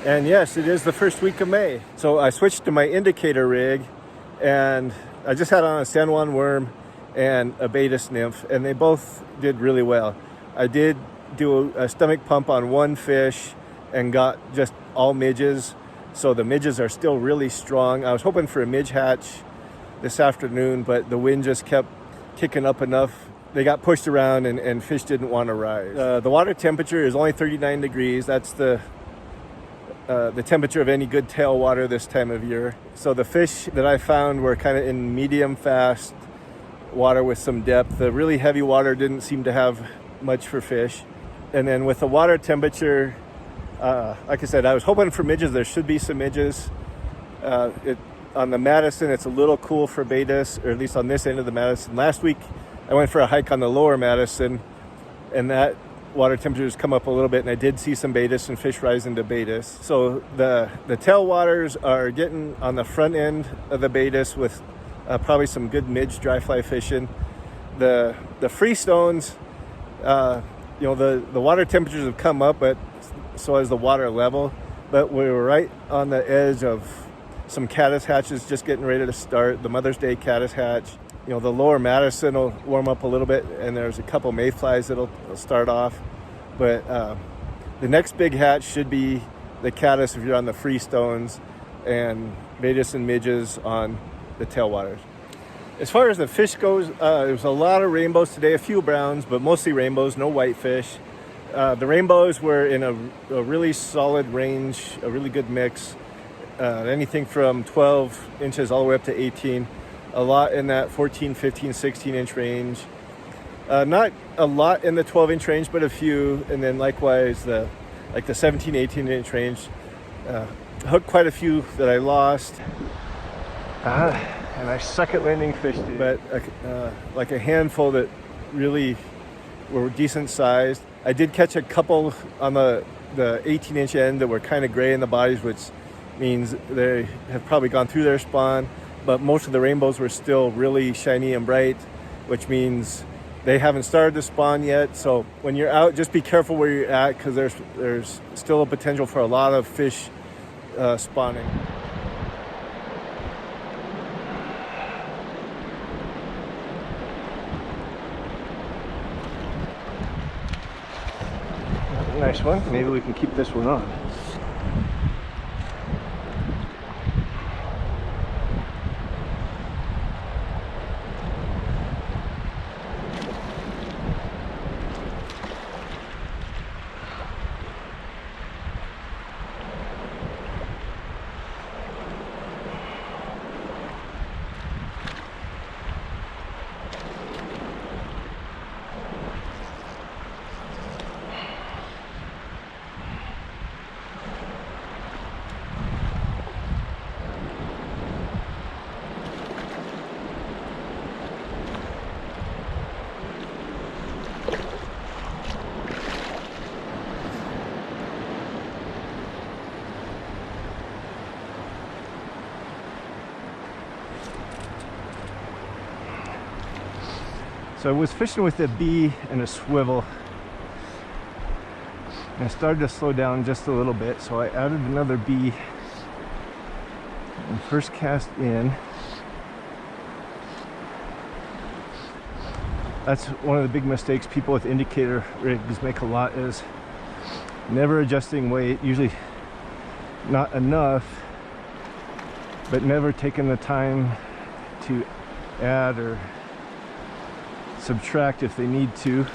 And yes, it is the first week of May. So I switched to my indicator rig, and I just had on a San Juan worm and a baetis nymph, and they both did really well. I did do a stomach pump on one fish and got just all midges. So the midges are still really strong. I was hoping for a midge hatch this afternoon, but the wind just kept kicking up enough. They got pushed around and fish didn't want to rise. The water temperature is only 39 degrees. That's the temperature of any good tailwater this time of year. So the fish that I found were kind of in medium fast water with some depth. The really heavy water didn't seem to have much for fish. And then with the water temperature, like I said, I was hoping for midges. There should be some midges. On the Madison, it's a little cool for baetis, or at least on this end of the Madison. Last week, I went for a hike on the lower Madison, and that water temperature has come up a little bit, and I did see some baetis and fish rise into baetis. So the tailwaters are getting on the front end of the baetis with probably some good midge dry fly fishing. The freestones, the water temperatures have come up, but so has the water level. But we were right on the edge of some caddis hatches just getting ready to start. The Mother's Day caddis hatch. The lower Madison will warm up a little bit, and there's a couple mayflies that'll start off. But the next big hatch should be the caddis if you're on the freestones, and baetis and midges on the tailwaters. As far as the fish goes, there was a lot of rainbows today, a few browns, but mostly rainbows, no whitefish. The rainbows were in a really solid range, a really good mix. Anything from 12 inches all the way up to 18. A lot in that 14, 15, 16 inch range. Not a lot in the 12 inch range, but a few. And then likewise, the 17, 18 inch range. Hooked quite a few that I lost. And I suck at landing fish, dude. But like a handful that really were decent sized. I did catch a couple on the 18 inch end that were kind of gray in the bodies, which means they have probably gone through their spawn, but most of the rainbows were still really shiny and bright, which means they haven't started to spawn yet. So when you're out, just be careful where you're at, because there's still a potential for a lot of fish spawning. Nice one. Maybe we can keep this one on. So I was fishing with a bee and a swivel, and I started to slow down just a little bit, so I added another bee and first cast in. That's one of the big mistakes people with indicator rigs make a lot, is never adjusting weight, usually not enough, but never taking the time to add or subtract if they need to.